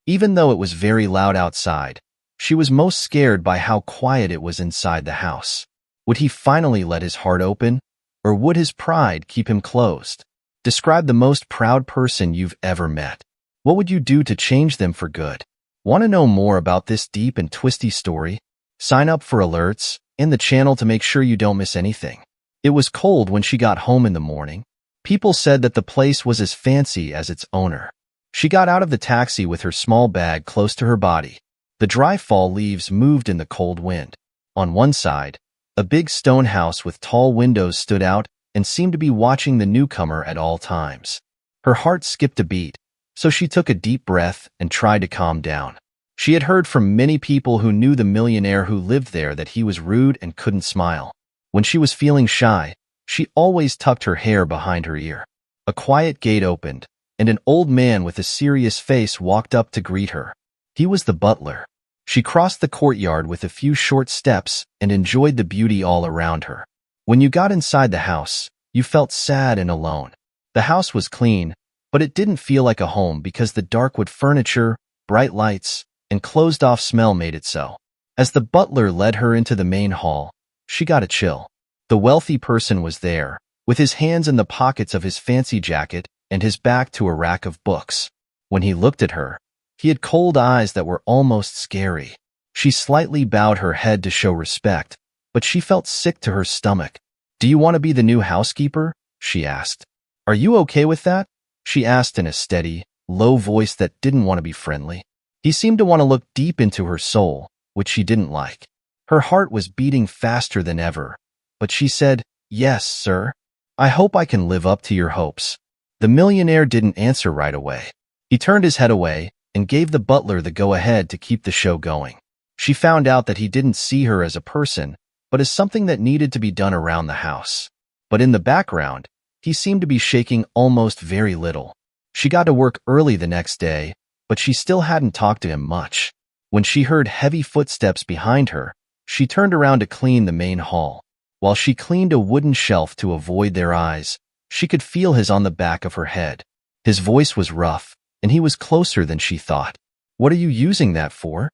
Even though it was very loud outside, she was most scared by how quiet it was inside the house. Would he finally let his heart open, or would his pride keep him closed? Describe the most proud person you've ever met. What would you do to change them for good? Want to know more about this deep and twisty story? Sign up for alerts and the channel to make sure you don't miss anything. It was cold when she got home in the morning. People said that the place was as fancy as its owner. She got out of the taxi with her small bag close to her body. The dry fall leaves moved in the cold wind. On one side, a big stone house with tall windows stood out and seemed to be watching the newcomer at all times. Her heart skipped a beat, so she took a deep breath and tried to calm down. She had heard from many people who knew the millionaire who lived there that he was rude and couldn't smile. When she was feeling shy, she always tucked her hair behind her ear. A quiet gate opened, and an old man with a serious face walked up to greet her. He was the butler. She crossed the courtyard with a few short steps and enjoyed the beauty all around her. When you got inside the house, you felt sad and alone. The house was clean, but it didn't feel like a home because the dark wood furniture, bright lights, and closed-off smell made it so. As the butler led her into the main hall, she got a chill. The wealthy person was there, with his hands in the pockets of his fancy jacket and his back to a rack of books. When he looked at her, he had cold eyes that were almost scary. She slightly bowed her head to show respect, but she felt sick to her stomach. "Do you want to be the new housekeeper?" she asked. "Are you okay with that?" she asked in a steady, low voice that didn't want to be friendly. He seemed to want to look deep into her soul, which she didn't like. Her heart was beating faster than ever, but she said, "Yes, sir. I hope I can live up to your hopes." The millionaire didn't answer right away. He turned his head away and gave the butler the go-ahead to keep the show going. She found out that he didn't see her as a person, but as something that needed to be done around the house. But in the background, he seemed to be shaking almost very little. She got to work early the next day, but she still hadn't talked to him much. When she heard heavy footsteps behind her, she turned around to clean the main hall. While she cleaned a wooden shelf to avoid their eyes, she could feel his on the back of her head. His voice was rough, and he was closer than she thought. "What are you using that for?"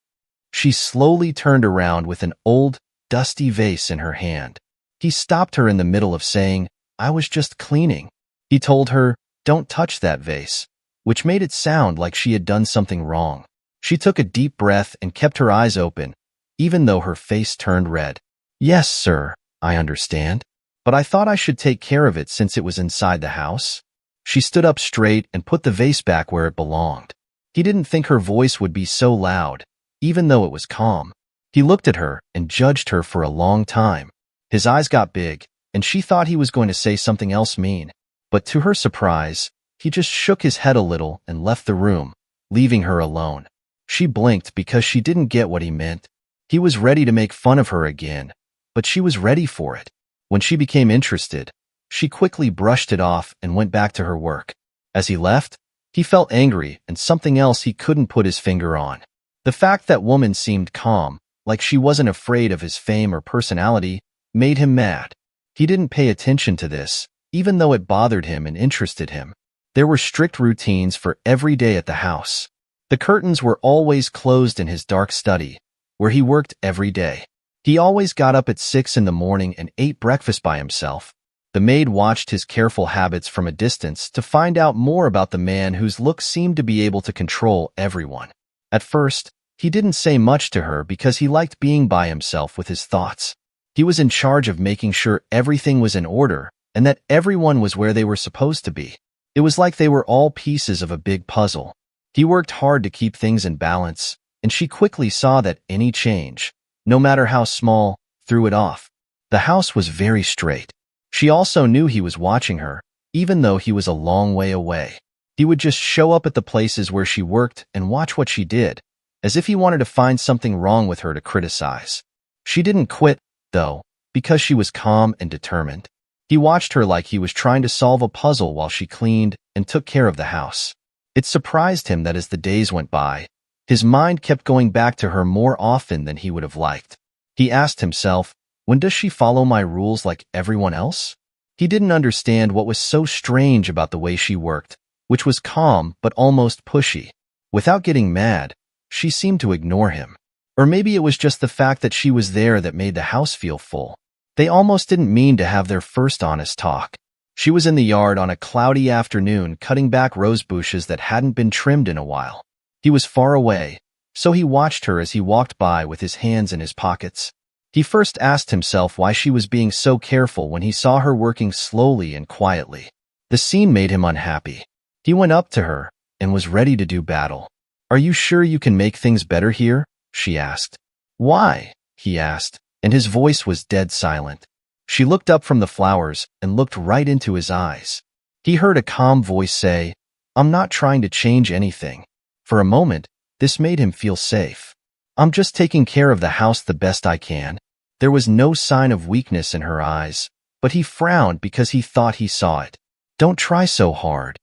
She slowly turned around with an old, dusty vase in her hand. He stopped her in the middle of saying, "I was just cleaning." He told her, "Don't touch that vase," which made it sound like she had done something wrong. She took a deep breath and kept her eyes open, even though her face turned red. "Yes, sir, I understand. But I thought I should take care of it since it was inside the house." She stood up straight and put the vase back where it belonged. He didn't think her voice would be so loud, even though it was calm. He looked at her and judged her for a long time. His eyes got big, and she thought he was going to say something else mean. But to her surprise, he just shook his head a little and left the room, leaving her alone. She blinked because she didn't get what he meant. He was ready to make fun of her again, but she was ready for it. When she became interested, she quickly brushed it off and went back to her work. As he left, he felt angry and something else he couldn't put his finger on. The fact that woman seemed calm, like she wasn't afraid of his fame or personality, made him mad. He didn't pay attention to this, even though it bothered him and interested him. There were strict routines for every day at the house. The curtains were always closed in his dark study, where he worked every day. He always got up at 6 in the morning and ate breakfast by himself. The maid watched his careful habits from a distance to find out more about the man whose looks seemed to be able to control everyone. At first, he didn't say much to her because he liked being by himself with his thoughts. He was in charge of making sure everything was in order and that everyone was where they were supposed to be. It was like they were all pieces of a big puzzle. He worked hard to keep things in balance, and she quickly saw that any change, no matter how small, threw it off. The house was very straight. She also knew he was watching her, even though he was a long way away. He would just show up at the places where she worked and watch what she did, as if he wanted to find something wrong with her to criticize. She didn't quit, though, because she was calm and determined. He watched her like he was trying to solve a puzzle while she cleaned and took care of the house. It surprised him that as the days went by, his mind kept going back to her more often than he would have liked. He asked himself, when does she follow my rules like everyone else? He didn't understand what was so strange about the way she worked, which was calm but almost pushy. Without getting mad, she seemed to ignore him. Or maybe it was just the fact that she was there that made the house feel full. They almost didn't mean to have their first honest talk. She was in the yard on a cloudy afternoon cutting back rose bushes that hadn't been trimmed in a while. He was far away, so he watched her as he walked by with his hands in his pockets. He first asked himself why she was being so careful when he saw her working slowly and quietly. The scene made him unhappy. He went up to her and was ready to do battle. "Are you sure you can make things better here?" she asked. "Why?" he asked, and his voice was dead silent. She looked up from the flowers and looked right into his eyes. He heard a calm voice say, "I'm not trying to change anything." For a moment, this made him feel safe. "I'm just taking care of the house the best I can." There was no sign of weakness in her eyes, but he frowned because he thought he saw it. "Don't try so hard.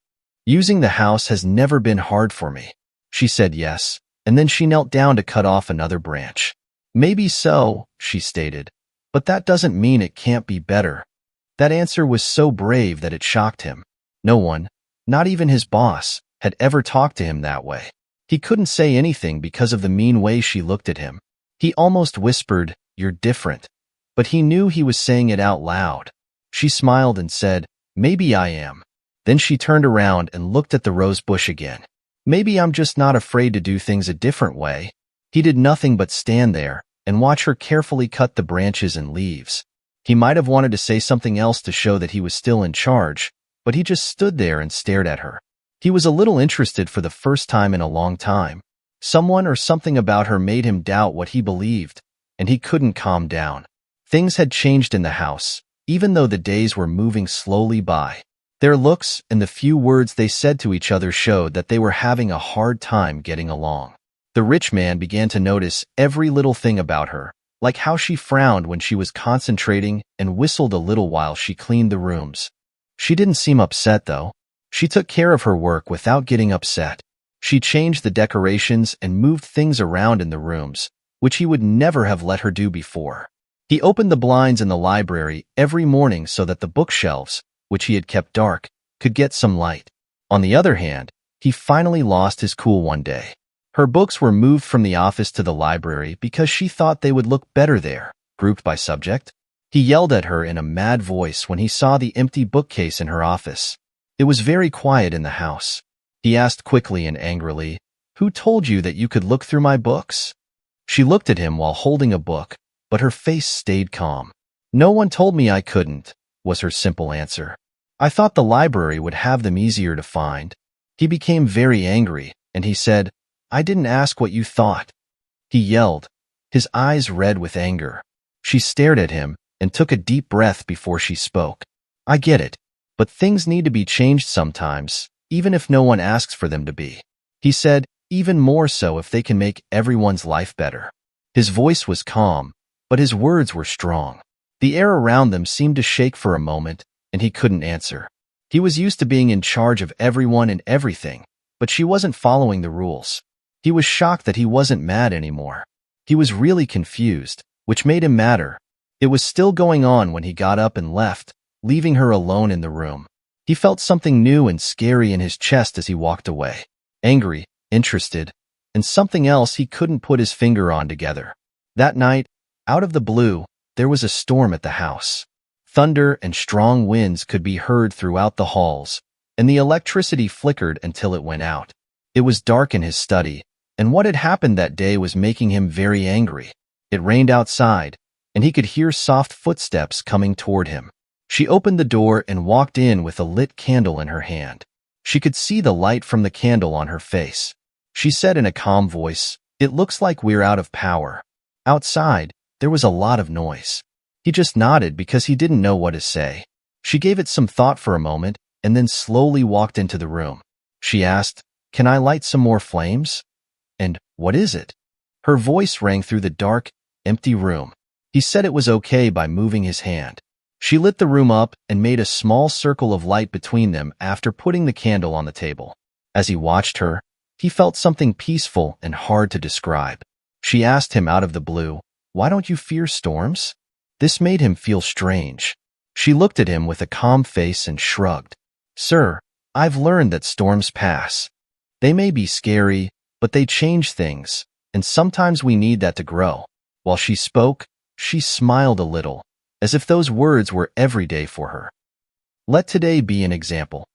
Using the house has never been hard for me." She said yes, and then she knelt down to cut off another branch. "Maybe so," she stated, "but that doesn't mean it can't be better." That answer was so brave that it shocked him. No one, not even his boss, had ever talked to him that way. He couldn't say anything because of the mean way she looked at him. He almost whispered, "You're different," but he knew he was saying it out loud. She smiled and said, "Maybe I am." Then she turned around and looked at the rose bush again. "Maybe I'm just not afraid to do things a different way." He did nothing but stand there and watch her carefully cut the branches and leaves. He might have wanted to say something else to show that he was still in charge, but he just stood there and stared at her. He was a little interested for the first time in a long time. Someone or something about her made him doubt what he believed, and he couldn't calm down. Things had changed in the house, even though the days were moving slowly by. Their looks and the few words they said to each other showed that they were having a hard time getting along. The rich man began to notice every little thing about her, like how she frowned when she was concentrating and whistled a little while she cleaned the rooms. She didn't seem upset, though. She took care of her work without getting upset. She changed the decorations and moved things around in the rooms, which he would never have let her do before. He opened the blinds in the library every morning so that the bookshelves, which he had kept dark, could get some light. On the other hand, he finally lost his cool one day. Her books were moved from the office to the library because she thought they would look better there, grouped by subject. He yelled at her in a mad voice when he saw the empty bookcase in her office. It was very quiet in the house. He asked quickly and angrily, "Who told you that you could look through my books?" She looked at him while holding a book, but her face stayed calm. "No one told me I couldn't," was her simple answer. "I thought the library would have them easier to find." He became very angry, and he said, "I didn't ask what you thought." He yelled, his eyes red with anger. She stared at him and took a deep breath before she spoke. "I get it, but things need to be changed sometimes, even if no one asks for them to be." He said, "Even more so if they can make everyone's life better." His voice was calm, but his words were strong. The air around them seemed to shake for a moment, and he couldn't answer. He was used to being in charge of everyone and everything, but she wasn't following the rules. He was shocked that he wasn't mad anymore. He was really confused, which made him madder. It was still going on when he got up and left, leaving her alone in the room. He felt something new and scary in his chest as he walked away. Angry, interested, and something else he couldn't put his finger on together. That night, out of the blue, there was a storm at the house. Thunder and strong winds could be heard throughout the halls, and the electricity flickered until it went out. It was dark in his study, and what had happened that day was making him very angry. It rained outside, and he could hear soft footsteps coming toward him. She opened the door and walked in with a lit candle in her hand. She could see the light from the candle on her face. She said in a calm voice, "It looks like we're out of power." Outside, there was a lot of noise. He just nodded because he didn't know what to say. She gave it some thought for a moment and then slowly walked into the room. She asked, "Can I light some more flames?" "And what is it?" Her voice rang through the dark, empty room. He said it was okay by moving his hand. She lit the room up and made a small circle of light between them after putting the candle on the table. As he watched her, he felt something peaceful and hard to describe. She asked him out of the blue, "Why don't you fear storms?" This made him feel strange. She looked at him with a calm face and shrugged. "Sir, I've learned that storms pass. They may be scary, but they change things, and sometimes we need that to grow. While she spoke, she smiled a little, as if those words were every day for her. Let today be an example.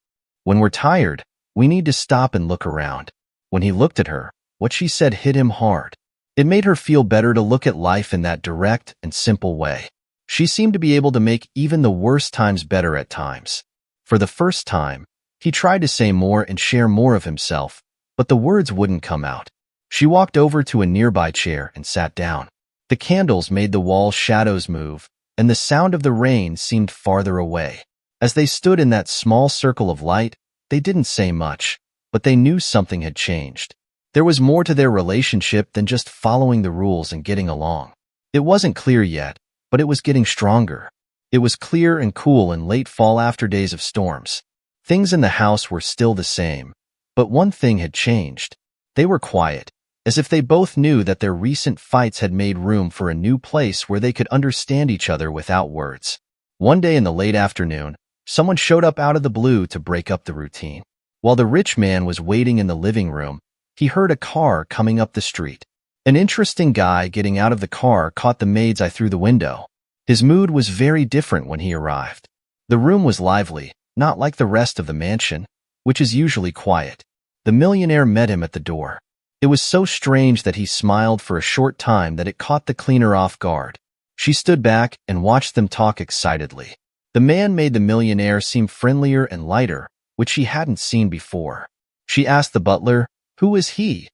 When we're tired, we need to stop and look around. When he looked at her, what she said hit him hard. It made her feel better to look at life in that direct and simple way. She seemed to be able to make even the worst times better at times. For the first time, he tried to say more and share more of himself, but the words wouldn't come out. She walked over to a nearby chair and sat down. The candles made the wall shadows move, and the sound of the rain seemed farther away. As they stood in that small circle of light, they didn't say much, but they knew something had changed. There was more to their relationship than just following the rules and getting along. It wasn't clear yet, but it was getting stronger. It was clear and cool in late fall after days of storms. Things in the house were still the same, but one thing had changed. They were quiet, as if they both knew that their recent fights had made room for a new place where they could understand each other without words. One day in the late afternoon, someone showed up out of the blue to break up the routine. While the rich man was waiting in the living room, he heard a car coming up the street. An interesting guy getting out of the car caught the maid's eye through the window. His mood was very different when he arrived. The room was lively, not like the rest of the mansion, which is usually quiet. The millionaire met him at the door. It was so strange that he smiled for a short time that it caught the cleaner off guard. She stood back and watched them talk excitedly. The man made the millionaire seem friendlier and lighter, which she hadn't seen before. She asked the butler, "Who is he?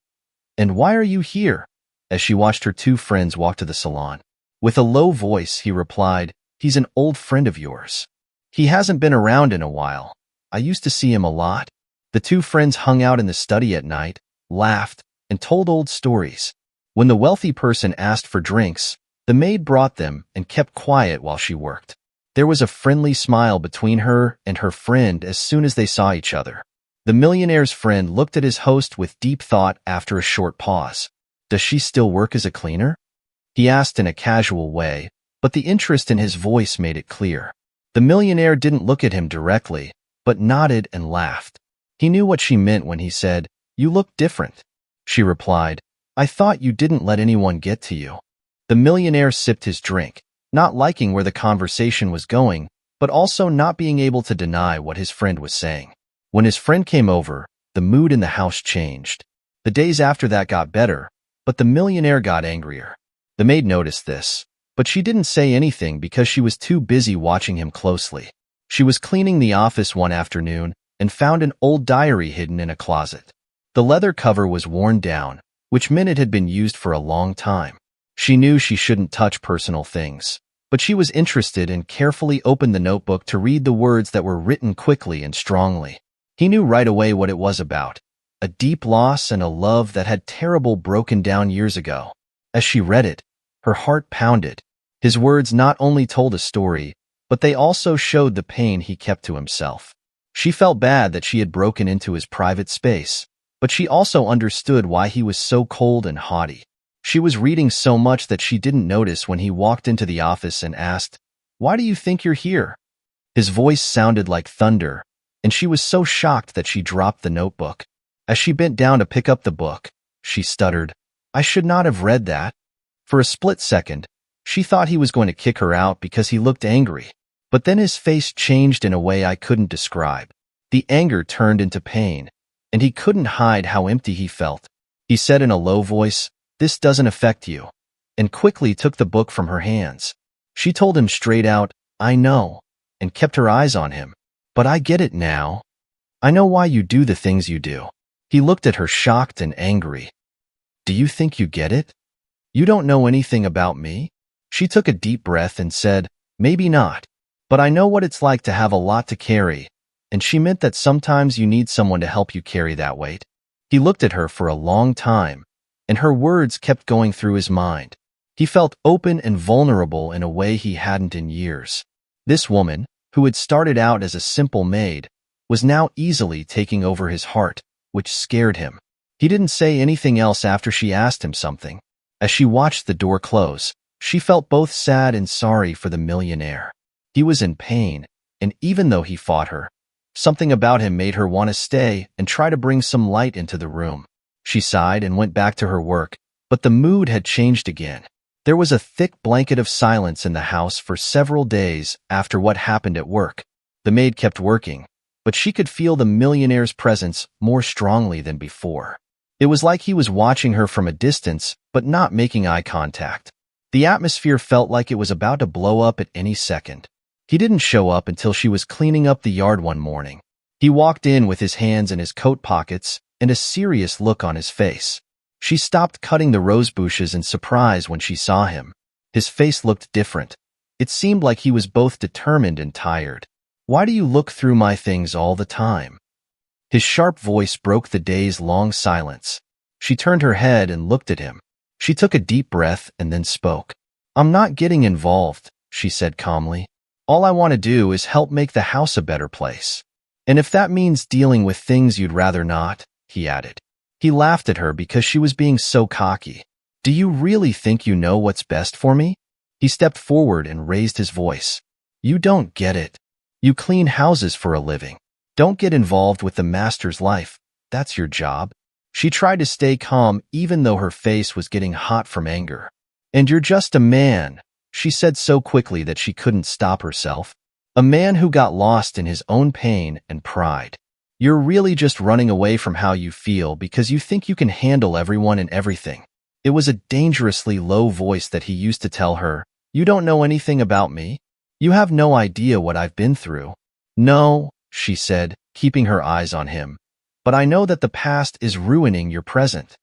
And why are you here?" as she watched her two friends walk to the salon. With a low voice, he replied, "He's an old friend of yours. He hasn't been around in a while. I used to see him a lot." The two friends hung out in the study at night, laughed, and told old stories. When the wealthy person asked for drinks, the maid brought them and kept quiet while she worked. There was a friendly smile between her and her friend as soon as they saw each other. The millionaire's friend looked at his host with deep thought after a short pause. "Does she still work as a cleaner?" he asked in a casual way, but the interest in his voice made it clear. The millionaire didn't look at him directly, but nodded and laughed. He knew what she meant when he said, "You look different." She replied, "I thought you didn't let anyone get to you." The millionaire sipped his drink, not liking where the conversation was going, but also not being able to deny what his friend was saying. When his friend came over, the mood in the house changed. The days after that got better, but the millionaire got angrier. The maid noticed this, but she didn't say anything because she was too busy watching him closely. She was cleaning the office one afternoon and found an old diary hidden in a closet. The leather cover was worn down, which meant it had been used for a long time. She knew she shouldn't touch personal things, but she was interested and carefully opened the notebook to read the words that were written quickly and strongly. He knew right away what it was about, a deep loss and a love that had terribly broken down years ago. As she read it, her heart pounded. His words not only told a story, but they also showed the pain he kept to himself. She felt bad that she had broken into his private space, but she also understood why he was so cold and haughty. She was reading so much that she didn't notice when he walked into the office and asked, "Why do you think you're here?" His voice sounded like thunder, and she was so shocked that she dropped the notebook. As she bent down to pick up the book, she stuttered, "I should not have read that." For a split second, she thought he was going to kick her out because he looked angry. But then his face changed in a way I couldn't describe. The anger turned into pain, and he couldn't hide how empty he felt. He said in a low voice, "This doesn't affect you," and quickly took the book from her hands. She told him straight out, "I know," and kept her eyes on him. "But I get it now. I know why you do the things you do." He looked at her shocked and angry. "Do you think you get it? You don't know anything about me?" She took a deep breath and said, "Maybe not, but I know what it's like to have a lot to carry," and she meant that sometimes you need someone to help you carry that weight. He looked at her for a long time, and her words kept going through his mind. He felt open and vulnerable in a way he hadn't in years. This woman, who had started out as a simple maid, was now easily taking over his heart, which scared him. He didn't say anything else after she asked him something. As she watched the door close, she felt both sad and sorry for the millionaire. He was in pain, and even though he fought her, something about him made her want to stay and try to bring some light into the room. She sighed and went back to her work, but the mood had changed again. There was a thick blanket of silence in the house for several days after what happened at work. The maid kept working, but she could feel the millionaire's presence more strongly than before. It was like he was watching her from a distance, but not making eye contact. The atmosphere felt like it was about to blow up at any second. He didn't show up until she was cleaning up the yard one morning. He walked in with his hands in his coat pockets and a serious look on his face. She stopped cutting the rose bushes in surprise when she saw him. His face looked different. It seemed like he was both determined and tired. "Why do you look through my things all the time?" His sharp voice broke the days-long silence. She turned her head and looked at him. She took a deep breath and then spoke. "I'm not getting involved," she said calmly. "All I want to do is help make the house a better place. And if that means dealing with things you'd rather not," he added. He laughed at her because she was being so cocky. "Do you really think you know what's best for me?" He stepped forward and raised his voice. "You don't get it. You clean houses for a living. Don't get involved with the master's life. That's your job." She tried to stay calm even though her face was getting hot from anger. "And you're just a man," she said so quickly that she couldn't stop herself. "A man who got lost in his own pain and pride. You're really just running away from how you feel because you think you can handle everyone and everything." It was a dangerously low voice that he used to tell her, "You don't know anything about me. You have no idea what I've been through." "No," she said, keeping her eyes on him, "but I know that the past is ruining your present.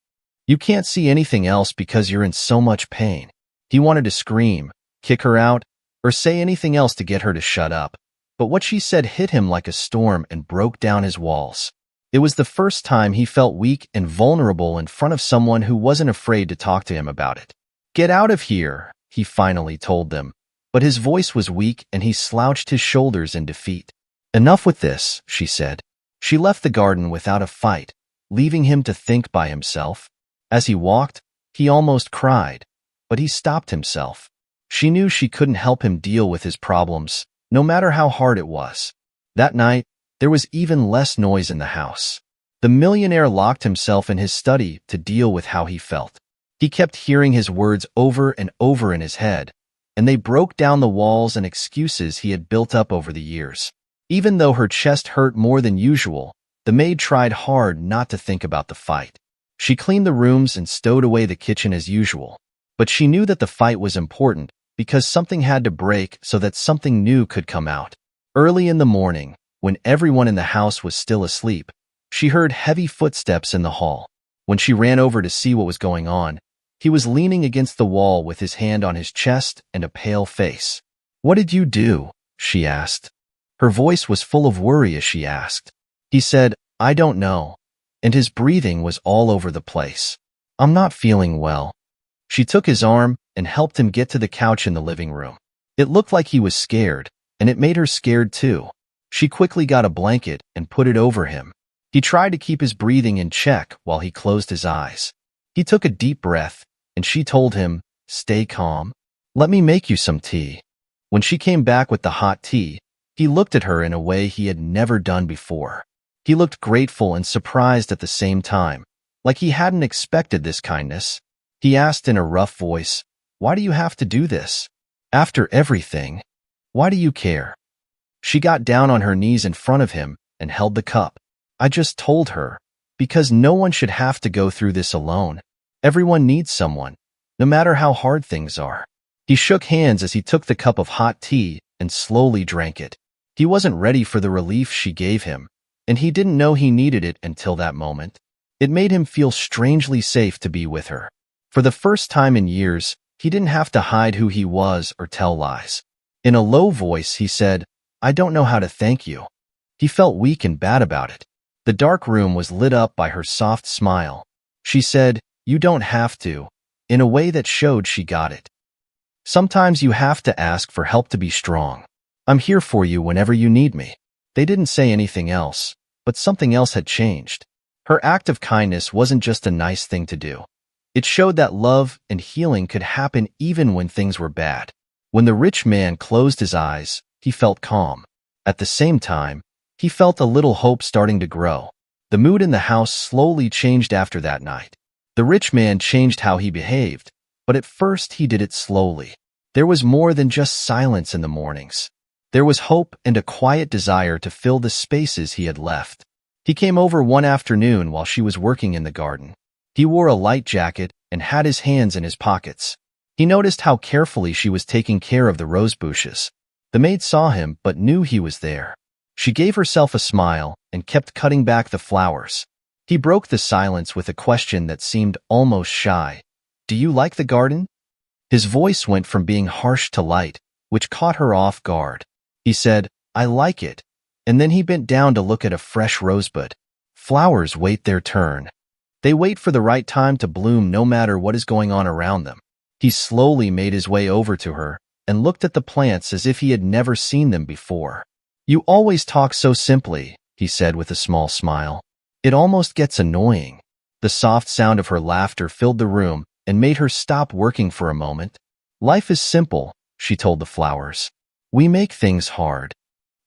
You can't see anything else because you're in so much pain." He wanted to scream, kick her out, or say anything else to get her to shut up. But what she said hit him like a storm and broke down his walls. It was the first time he felt weak and vulnerable in front of someone who wasn't afraid to talk to him about it. "Get out of here," he finally told them, but his voice was weak and he slouched his shoulders in defeat. "Enough with this," she said. She left the garden without a fight, leaving him to think by himself. As he walked, he almost cried, but he stopped himself. She knew she couldn't help him deal with his problems, no matter how hard it was. That night, there was even less noise in the house. The millionaire locked himself in his study to deal with how he felt. He kept hearing his words over and over in his head, and they broke down the walls and excuses he had built up over the years. Even though her chest hurt more than usual, the maid tried hard not to think about the fight. She cleaned the rooms and stowed away the kitchen as usual. But she knew that the fight was important because something had to break so that something new could come out. Early in the morning, when everyone in the house was still asleep, she heard heavy footsteps in the hall. When she ran over to see what was going on, he was leaning against the wall with his hand on his chest and a pale face. "What did you do?" she asked. Her voice was full of worry as she asked. He said, "I don't know," and his breathing was all over the place. "I'm not feeling well." She took his arm and helped him get to the couch in the living room. It looked like he was scared, and it made her scared too. She quickly got a blanket and put it over him. He tried to keep his breathing in check while he closed his eyes. He took a deep breath, and she told him, "Stay calm. Let me make you some tea." When she came back with the hot tea, he looked at her in a way he had never done before. He looked grateful and surprised at the same time, like he hadn't expected this kindness. He asked in a rough voice, "Why do you have to do this? After everything, why do you care?" She got down on her knees in front of him and held the cup. "I just told her, because no one should have to go through this alone. Everyone needs someone, no matter how hard things are." He shook hands as he took the cup of hot tea and slowly drank it. He wasn't ready for the relief she gave him, and he didn't know he needed it until that moment. It made him feel strangely safe to be with her. For the first time in years, he didn't have to hide who he was or tell lies. In a low voice, he said, "I don't know how to thank you." He felt weak and bad about it. The dark room was lit up by her soft smile. She said, "You don't have to," in a way that showed she got it. "Sometimes you have to ask for help to be strong. I'm here for you whenever you need me." They didn't say anything else, but something else had changed. Her act of kindness wasn't just a nice thing to do. It showed that love and healing could happen even when things were bad. When the rich man closed his eyes, he felt calm. At the same time, he felt a little hope starting to grow. The mood in the house slowly changed after that night. The rich man changed how he behaved, but at first he did it slowly. There was more than just silence in the mornings. There was hope and a quiet desire to fill the spaces he had left. He came over one afternoon while she was working in the garden. He wore a light jacket and had his hands in his pockets. He noticed how carefully she was taking care of the rose bushes. The maid saw him but knew he was there. She gave herself a smile and kept cutting back the flowers. He broke the silence with a question that seemed almost shy. "Do you like the garden?" His voice went from being harsh to light, which caught her off guard. He said, "I like it," and then he bent down to look at a fresh rosebud. Flowers wait their turn. They wait for the right time to bloom no matter what is going on around them. He slowly made his way over to her and looked at the plants as if he had never seen them before. "You always talk so simply," he said with a small smile. "It almost gets annoying." The soft sound of her laughter filled the room and made her stop working for a moment. "Life is simple," she told the flowers. "We make things hard."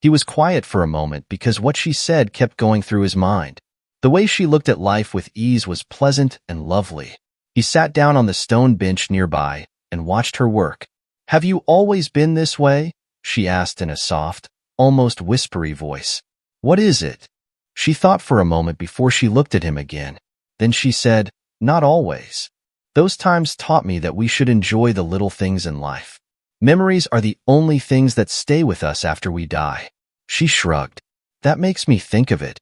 He was quiet for a moment because what she said kept going through his mind. The way she looked at life with ease was pleasant and lovely. He sat down on the stone bench nearby and watched her work. "Have you always been this way?" she asked in a soft, almost whispery voice. "What is it?" She thought for a moment before she looked at him again. Then she said, "Not always. Those times taught me that we should enjoy the little things in life. Memories are the only things that stay with us after we die." She shrugged. "That makes me think of it."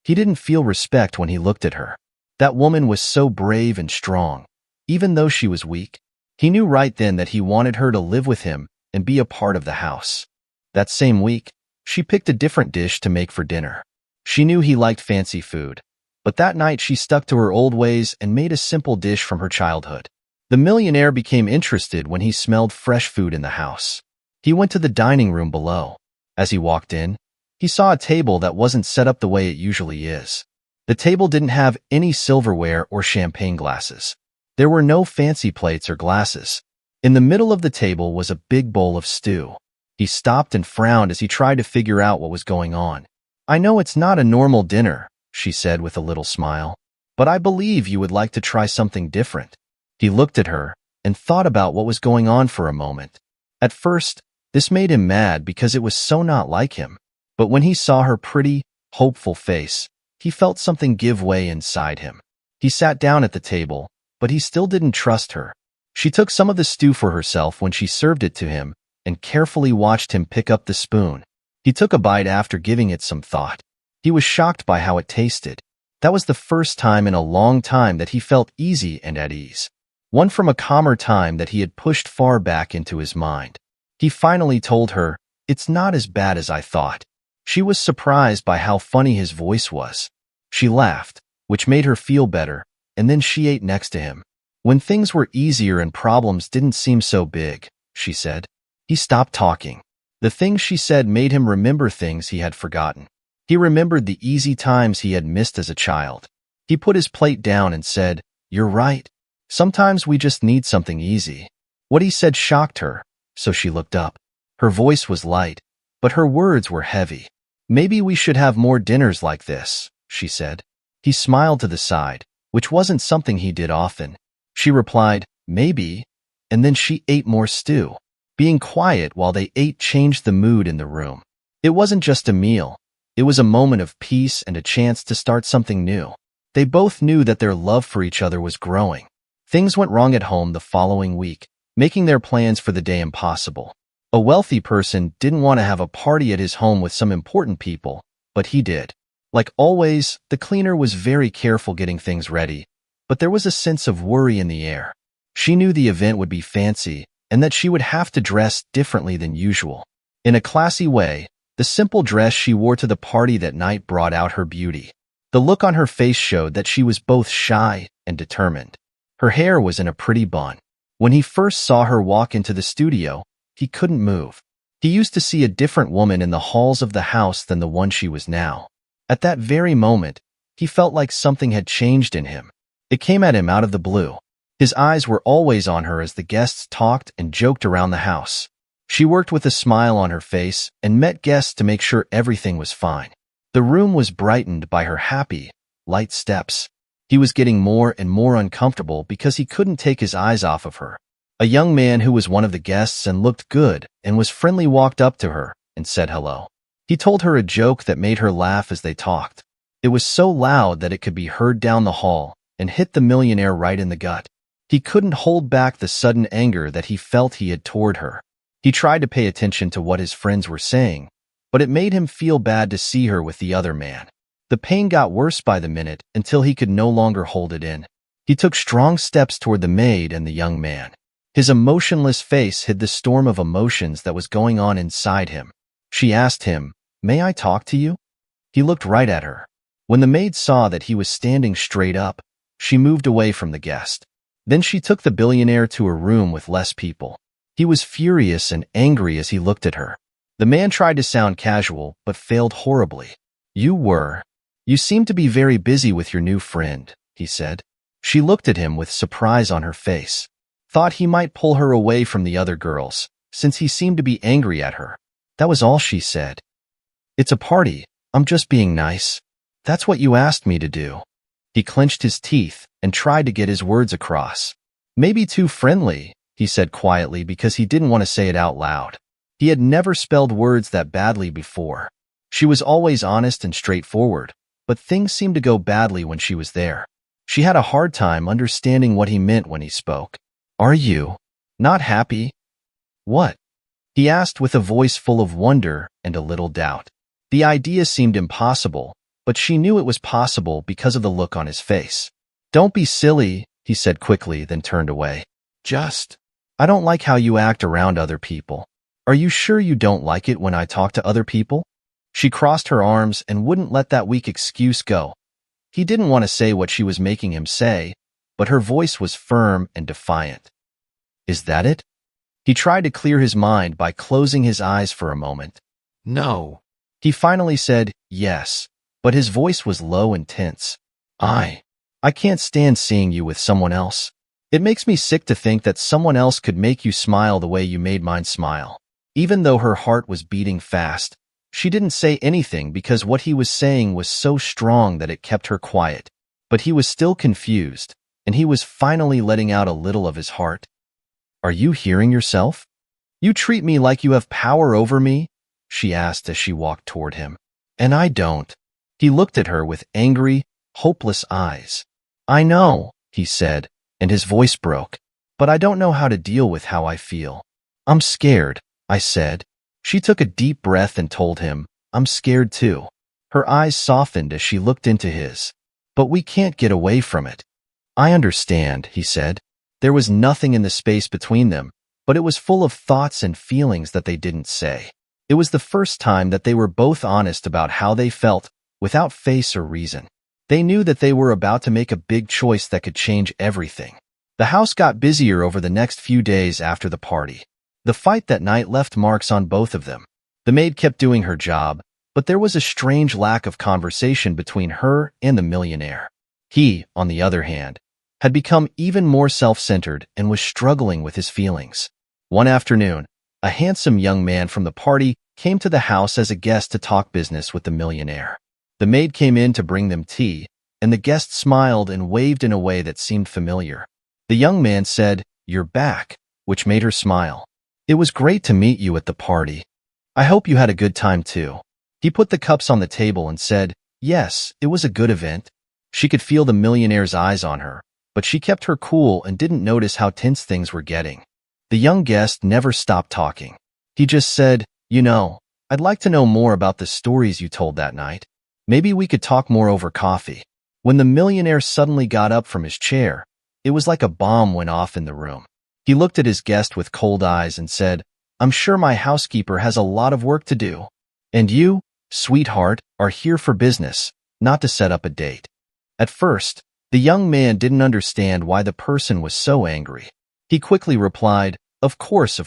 He didn't feel respect when he looked at her. That woman was so brave and strong, even though she was weak. He knew right then that he wanted her to live with him and be a part of the house. That same week, she picked a different dish to make for dinner. She knew he liked fancy food, but that night she stuck to her old ways and made a simple dish from her childhood. The millionaire became interested when he smelled fresh food in the house. He went to the dining room below. As he walked in, he saw a table that wasn't set up the way it usually is. The table didn't have any silverware or champagne glasses. There were no fancy plates or glasses. In the middle of the table was a big bowl of stew. He stopped and frowned as he tried to figure out what was going on. "I know it's not a normal dinner," she said with a little smile, "but I believe you would like to try something different." He looked at her and thought about what was going on for a moment. At first, this made him mad because it was so not like him. But when he saw her pretty, hopeful face, he felt something give way inside him. He sat down at the table, but he still didn't trust her. She took some of the stew for herself when she served it to him and carefully watched him pick up the spoon. He took a bite after giving it some thought. He was shocked by how it tasted. That was the first time in a long time that he felt easy and at ease. One from a calmer time that he had pushed far back into his mind. He finally told her, "It's not as bad as I thought." She was surprised by how funny his voice was. She laughed, which made her feel better, and then she ate next to him. "When things were easier and problems didn't seem so big," she said. He stopped talking. The things she said made him remember things he had forgotten. He remembered the easy times he had missed as a child. He put his plate down and said, "You're right. Sometimes we just need something easy." What he said shocked her, so she looked up. Her voice was light, but her words were heavy. "Maybe we should have more dinners like this," she said. He smiled to the side, which wasn't something he did often. She replied, "Maybe," and then she ate more stew. Being quiet while they ate changed the mood in the room. It wasn't just a meal. It was a moment of peace and a chance to start something new. They both knew that their love for each other was growing. Things went wrong at home the following week, making their plans for the day impossible. A wealthy person didn't want to have a party at his home with some important people, but he did. Like always, the cleaner was very careful getting things ready, but there was a sense of worry in the air. She knew the event would be fancy and that she would have to dress differently than usual. In a classy way, the simple dress she wore to the party that night brought out her beauty. The look on her face showed that she was both shy and determined. Her hair was in a pretty bun. When he first saw her walk into the studio, he couldn't move. He used to see a different woman in the halls of the house than the one she was now. At that very moment, he felt like something had changed in him. It came at him out of the blue. His eyes were always on her as the guests talked and joked around the house. She worked with a smile on her face and met guests to make sure everything was fine. The room was brightened by her happy, light steps. He was getting more and more uncomfortable because he couldn't take his eyes off of her. A young man who was one of the guests and looked good and was friendly walked up to her and said hello. He told her a joke that made her laugh as they talked. It was so loud that it could be heard down the hall and hit the millionaire right in the gut. He couldn't hold back the sudden anger that he felt he had toward her. He tried to pay attention to what his friends were saying, but it made him feel bad to see her with the other man. The pain got worse by the minute until he could no longer hold it in. He took strong steps toward the maid and the young man. His emotionless face hid the storm of emotions that was going on inside him. She asked him, "May I talk to you?" He looked right at her. When the maid saw that he was standing straight up, she moved away from the guest. Then she took the billionaire to a room with less people. He was furious and angry as he looked at her. The man tried to sound casual, but failed horribly. You seem to be very busy with your new friend," he said. She looked at him with surprise on her face. Thought he might pull her away from the other girls, since he seemed to be angry at her. That was all she said. "It's a party. I'm just being nice. That's what you asked me to do." He clenched his teeth and tried to get his words across. "Maybe too friendly," he said quietly because he didn't want to say it out loud. He had never spelled words that badly before. She was always honest and straightforward, but things seemed to go badly when she was there. She had a hard time understanding what he meant when he spoke. "Are you not happy?" "What?" he asked with a voice full of wonder and a little doubt. The idea seemed impossible, but she knew it was possible because of the look on his face. "Don't be silly," he said quickly, then turned away. I don't like how you act around other people. Are you sure you don't like it when I talk to other people?" She crossed her arms and wouldn't let that weak excuse go. He didn't want to say what she was making him say, but her voice was firm and defiant. "Is that it?" He tried to clear his mind by closing his eyes for a moment. No. He finally said, "Yes," but his voice was low and tense. I can't stand seeing you with someone else. It makes me sick to think that someone else could make you smile the way you made mine smile." Even though her heart was beating fast, she didn't say anything because what he was saying was so strong that it kept her quiet. But he was still confused, and he was finally letting out a little of his heart. "Are you hearing yourself? You treat me like you have power over me?" she asked as she walked toward him. "And I don't." He looked at her with angry, hopeless eyes. "I know," he said, and his voice broke. "But I don't know how to deal with how I feel." "I'm scared," I said. She took a deep breath and told him, "I'm scared too." Her eyes softened as she looked into his. "But we can't get away from it." "I understand," he said. There was nothing in the space between them, but it was full of thoughts and feelings that they didn't say. It was the first time that they were both honest about how they felt, without face or reason. They knew that they were about to make a big choice that could change everything. The house got busier over the next few days after the party. The fight that night left marks on both of them. The maid kept doing her job, but there was a strange lack of conversation between her and the millionaire. He, on the other hand, had become even more self-centered and was struggling with his feelings. One afternoon, a handsome young man from the party came to the house as a guest to talk business with the millionaire. The maid came in to bring them tea, and the guest smiled and waved in a way that seemed familiar. The young man said, "You're back," which made her smile. "It was great to meet you at the party. I hope you had a good time too." He put the cups on the table and said, "Yes, it was a good event." She could feel the millionaire's eyes on her, but she kept her cool and didn't notice how tense things were getting. The young guest never stopped talking. He just said, "I'd like to know more about the stories you told that night. Maybe we could talk more over coffee." When the millionaire suddenly got up from his chair, it was like a bomb went off in the room. He looked at his guest with cold eyes and said, "I'm sure my housekeeper has a lot of work to do. And you, sweetheart, are here for business, not to set up a date." At first, the young man didn't understand why the person was so angry. He quickly replied, of course,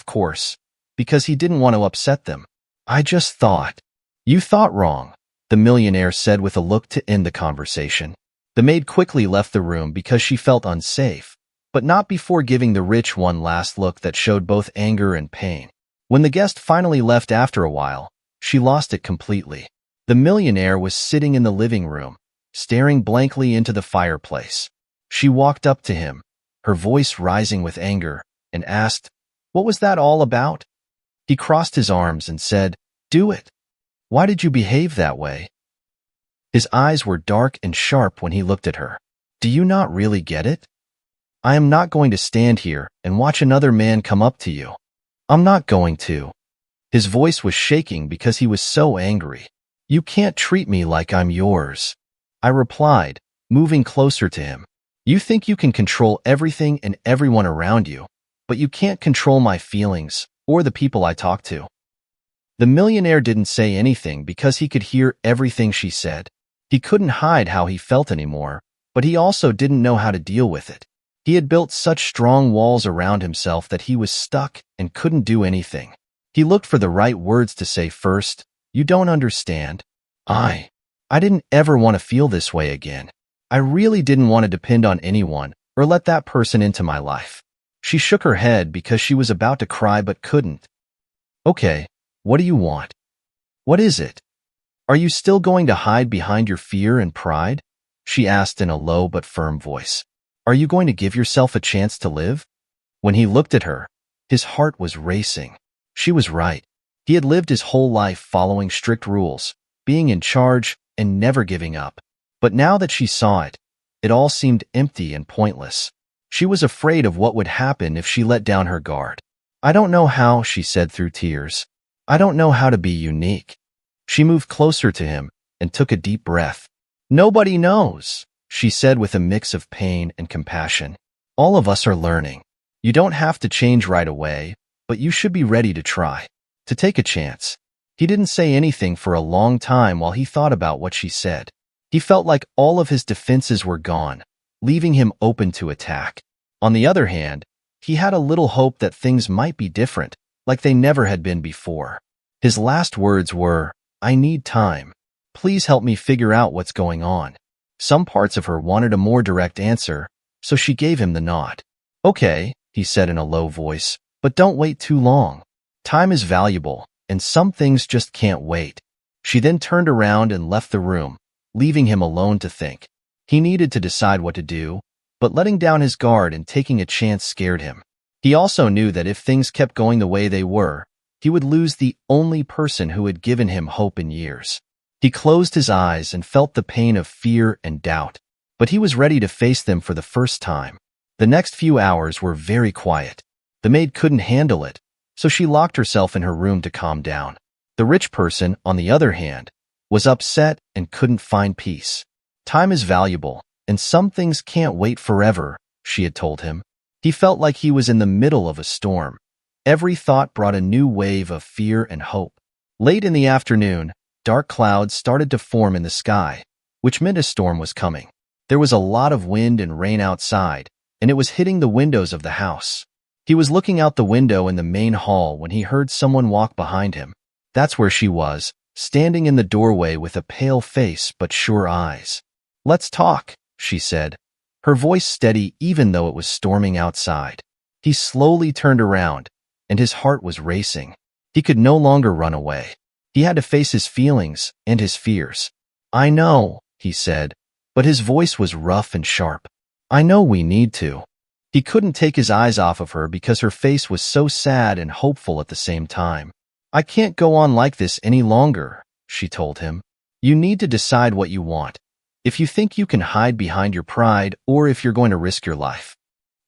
because he didn't want to upset them. "I just thought." "You thought wrong," the millionaire said with a look to end the conversation. The maid quickly left the room because she felt unsafe, but not before giving the rich one last look that showed both anger and pain. When the guest finally left after a while, she lost it completely. The millionaire was sitting in the living room, staring blankly into the fireplace. She walked up to him, her voice rising with anger, and asked, "What was that all about?" He crossed his arms and said, "Do it. Why did you behave that way?" His eyes were dark and sharp when he looked at her. "Do you not really get it? I am not going to stand here and watch another man come up to you. I'm not going to." His voice was shaking because he was so angry. "You can't treat me like I'm yours," I replied, moving closer to him. "You think you can control everything and everyone around you, but you can't control my feelings or the people I talk to." The millionaire didn't say anything because he could hear everything she said. He couldn't hide how he felt anymore, but he also didn't know how to deal with it. He had built such strong walls around himself that he was stuck and couldn't do anything. He looked for the right words to say first. "You don't understand. I didn't ever want to feel this way again. I really didn't want to depend on anyone or let that person into my life." She shook her head because she was about to cry but couldn't. "Okay, what do you want? What is it? Are you still going to hide behind your fear and pride?" she asked in a low but firm voice. "Are you going to give yourself a chance to live?" When he looked at her, his heart was racing. She was right. He had lived his whole life following strict rules, being in charge, and never giving up. But now that she saw it, it all seemed empty and pointless. She was afraid of what would happen if she let down her guard. "I don't know how," she said through tears. "I don't know how to be unique." She moved closer to him and took a deep breath. "Nobody knows," she said with a mix of pain and compassion. "All of us are learning. You don't have to change right away, but you should be ready to try, to take a chance." He didn't say anything for a long time while he thought about what she said. He felt like all of his defenses were gone, leaving him open to attack. On the other hand, he had a little hope that things might be different, like they never had been before. His last words were, "I need time. Please help me figure out what's going on." Some parts of her wanted a more direct answer, so she gave him the nod. "Okay," he said in a low voice, "but don't wait too long. Time is valuable, and some things just can't wait." She then turned around and left the room, leaving him alone to think. He needed to decide what to do, but letting down his guard and taking a chance scared him. He also knew that if things kept going the way they were, he would lose the only person who had given him hope in years. He closed his eyes and felt the pain of fear and doubt, but he was ready to face them for the first time. The next few hours were very quiet. The maid couldn't handle it, so she locked herself in her room to calm down. The rich person, on the other hand, was upset and couldn't find peace. "Time is valuable, and some things can't wait forever," she had told him. He felt like he was in the middle of a storm. Every thought brought a new wave of fear and hope. Late in the afternoon, dark clouds started to form in the sky, which meant a storm was coming. There was a lot of wind and rain outside, and it was hitting the windows of the house. He was looking out the window in the main hall when he heard someone walk behind him. That's where she was, standing in the doorway with a pale face but sure eyes. "Let's talk," she said, her voice steady even though it was storming outside. He slowly turned around, and his heart was racing. He could no longer run away. He had to face his feelings and his fears. "I know," he said, but his voice was rough and sharp. "I know we need to." He couldn't take his eyes off of her because her face was so sad and hopeful at the same time. "I can't go on like this any longer," she told him. "You need to decide what you want. If you think you can hide behind your pride or if you're going to risk your life."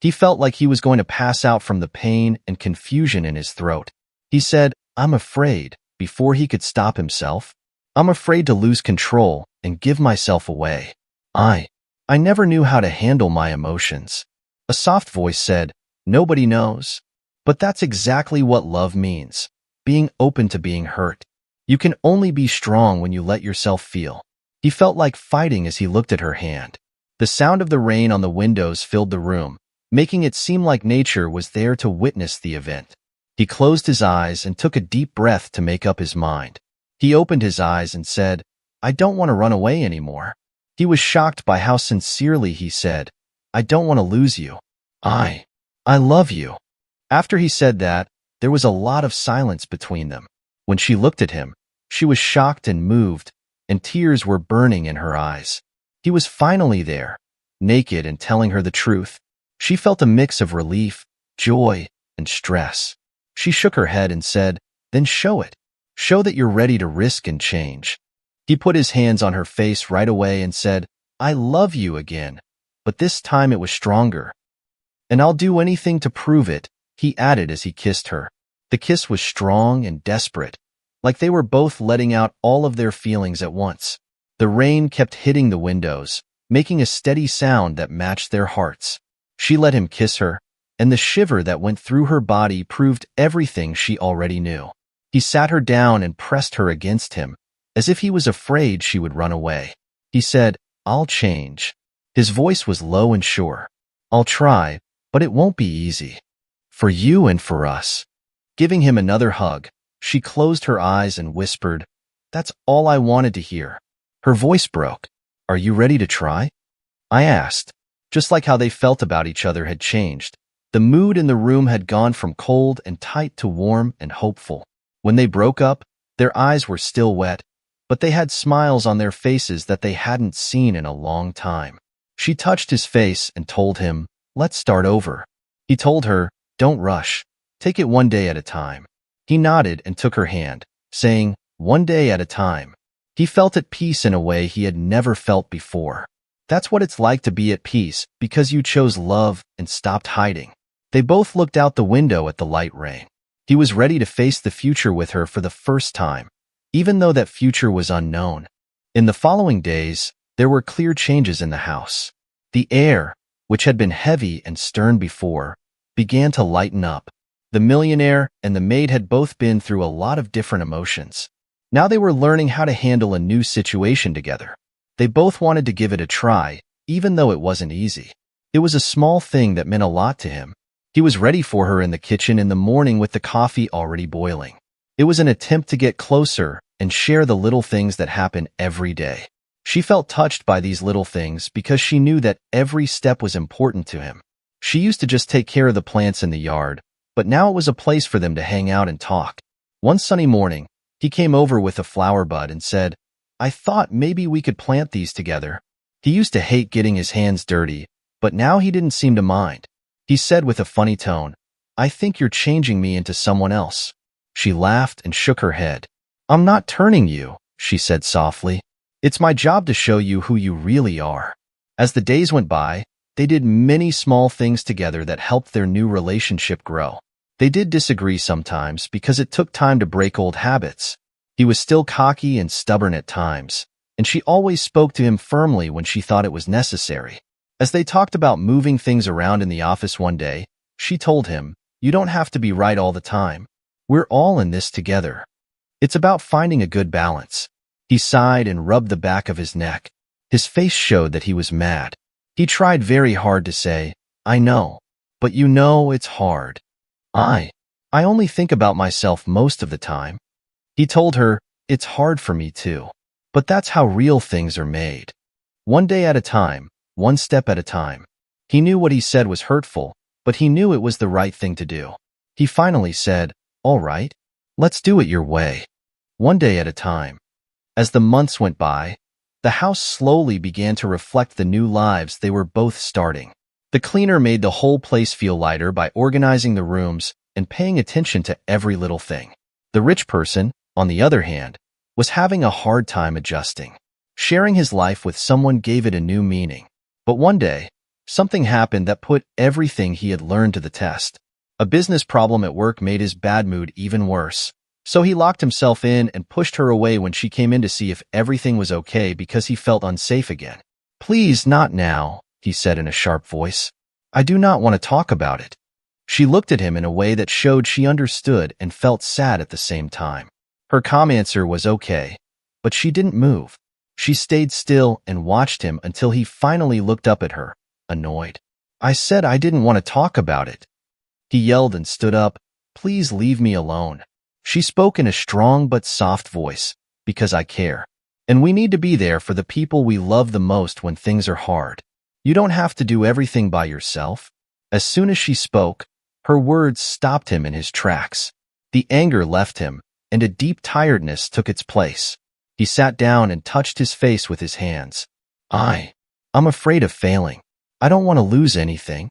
He felt like he was going to pass out from the pain and confusion in his throat. He said, "I'm afraid," before he could stop himself. "I'm afraid to lose control and give myself away. I never knew how to handle my emotions." A soft voice said, "Nobody knows." But that's exactly what love means, being open to being hurt. You can only be strong when you let yourself feel. He felt like fighting as he looked at her hand. The sound of the rain on the windows filled the room, making it seem like nature was there to witness the event. He closed his eyes and took a deep breath to make up his mind. He opened his eyes and said, "I don't want to run away anymore." He was shocked by how sincerely he said, "I don't want to lose you. I love you." After he said that, there was a lot of silence between them. When she looked at him, she was shocked and moved, and tears were burning in her eyes. He He was finally there, naked and telling her the truth. She felt a mix of relief, joy, and stress. She shook her head and said, "Then show it. Show that you're ready to risk and change." He put his hands on her face right away and said, "I love you again." But this time it was stronger. "And I'll do anything to prove it," he added as he kissed her. The kiss was strong and desperate, like they were both letting out all of their feelings at once. The rain kept hitting the windows, making a steady sound that matched their hearts. She let him kiss her, and the shiver that went through her body proved everything she already knew. He sat her down and pressed her against him, as if he was afraid she would run away. He said, "I'll change." His voice was low and sure. "I'll try, but it won't be easy. For you and for us." Giving him another hug, she closed her eyes and whispered, "That's all I wanted to hear." Her voice broke. "Are you ready to try?" I asked. Just like how they felt about each other had changed. The mood in the room had gone from cold and tight to warm and hopeful. When they broke up, their eyes were still wet, but they had smiles on their faces that they hadn't seen in a long time. She touched his face and told him, "Let's start over." He told her, "Don't rush. Take it one day at a time." He nodded and took her hand, saying, "One day at a time." He felt at peace in a way he had never felt before. That's what it's like to be at peace because you chose love and stopped hiding. They both looked out the window at the light rain. He was ready to face the future with her for the first time, even though that future was unknown. In the following days, there were clear changes in the house. The air, which had been heavy and stern before, began to lighten up. The millionaire and the maid had both been through a lot of different emotions. Now they were learning how to handle a new situation together. They both wanted to give it a try, even though it wasn't easy. It was a small thing that meant a lot to him. He was ready for her in the kitchen in the morning with the coffee already boiling. It was an attempt to get closer and share the little things that happen every day. She felt touched by these little things because she knew that every step was important to him. She used to just take care of the plants in the yard, but now it was a place for them to hang out and talk. One sunny morning, he came over with a flower bud and said, "I thought maybe we could plant these together." He used to hate getting his hands dirty, but now he didn't seem to mind. He said with a funny tone, "I think you're changing me into someone else." She laughed and shook her head. "I'm not turning you," she said softly. "It's my job to show you who you really are." As the days went by, they did many small things together that helped their new relationship grow. They did disagree sometimes because it took time to break old habits. He was still cocky and stubborn at times, and she always spoke to him firmly when she thought it was necessary. As they talked about moving things around in the office one day, she told him, "You don't have to be right all the time. We're all in this together. It's about finding a good balance." He sighed and rubbed the back of his neck. His face showed that he was mad. He tried very hard to say, "I know, but you know it's hard. I only think about myself most of the time." He told her, "It's hard for me too. But that's how real things are made. One day at a time, one step at a time." He knew what he said was hurtful, but he knew it was the right thing to do. He finally said, "All right, let's do it your way. One day at a time." As the months went by, the house slowly began to reflect the new lives they were both starting. The cleaner made the whole place feel lighter by organizing the rooms and paying attention to every little thing. The rich person, on the other hand, was having a hard time adjusting. Sharing his life with someone gave it a new meaning. But one day, something happened that put everything he had learned to the test. A business problem at work made his bad mood even worse. So he locked himself in and pushed her away when she came in to see if everything was okay because he felt unsafe again. "Please, not now," he said in a sharp voice. "I do not want to talk about it." She looked at him in a way that showed she understood and felt sad at the same time. Her calm answer was okay, but she didn't move. She stayed still and watched him until he finally looked up at her, annoyed. "I said I didn't want to talk about it." He yelled and stood up. "Please leave me alone." She spoke in a strong but soft voice, "Because I care. And we need to be there for the people we love the most when things are hard. You don't have to do everything by yourself." As soon as she spoke, her words stopped him in his tracks. The anger left him, and a deep tiredness took its place. He sat down and touched his face with his hands. I'm afraid of failing. I don't want to lose anything.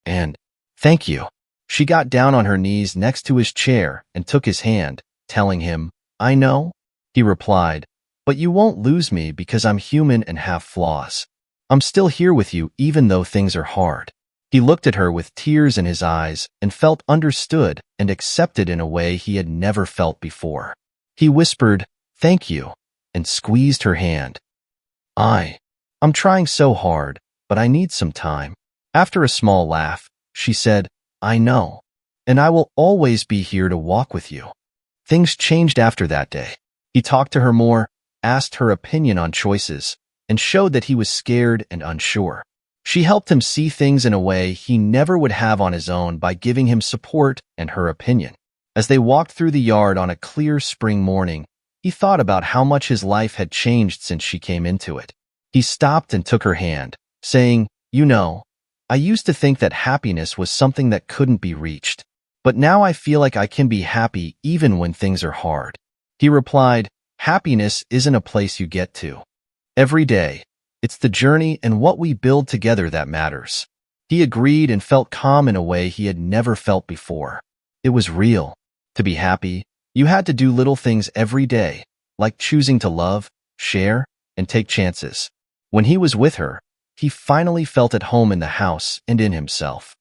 And thank you. She got down on her knees next to his chair and took his hand, telling him, I know. He replied, but you won't lose me because I'm human and have flaws. I'm still here with you even though things are hard. He looked at her with tears in his eyes and felt understood and accepted in a way he had never felt before. He whispered, thank you, and squeezed her hand. I'm trying so hard, but I need some time. After a small laugh, she said, I know, and I will always be here to walk with you. Things changed after that day. He talked to her more, asked her opinion on choices, and showed that he was scared and unsure. She helped him see things in a way he never would have on his own by giving him support and her opinion. As they walked through the yard on a clear spring morning, he thought about how much his life had changed since she came into it. He stopped and took her hand, saying, you know, I used to think that happiness was something that couldn't be reached, but now I feel like I can be happy even when things are hard. He replied, happiness isn't a place you get to every day. It's the journey and what we build together that matters. He agreed and felt calm in a way he had never felt before. It was real. To be happy, you had to do little things every day, like choosing to love, share, and take chances. When he was with her, he finally felt at home in the house and in himself.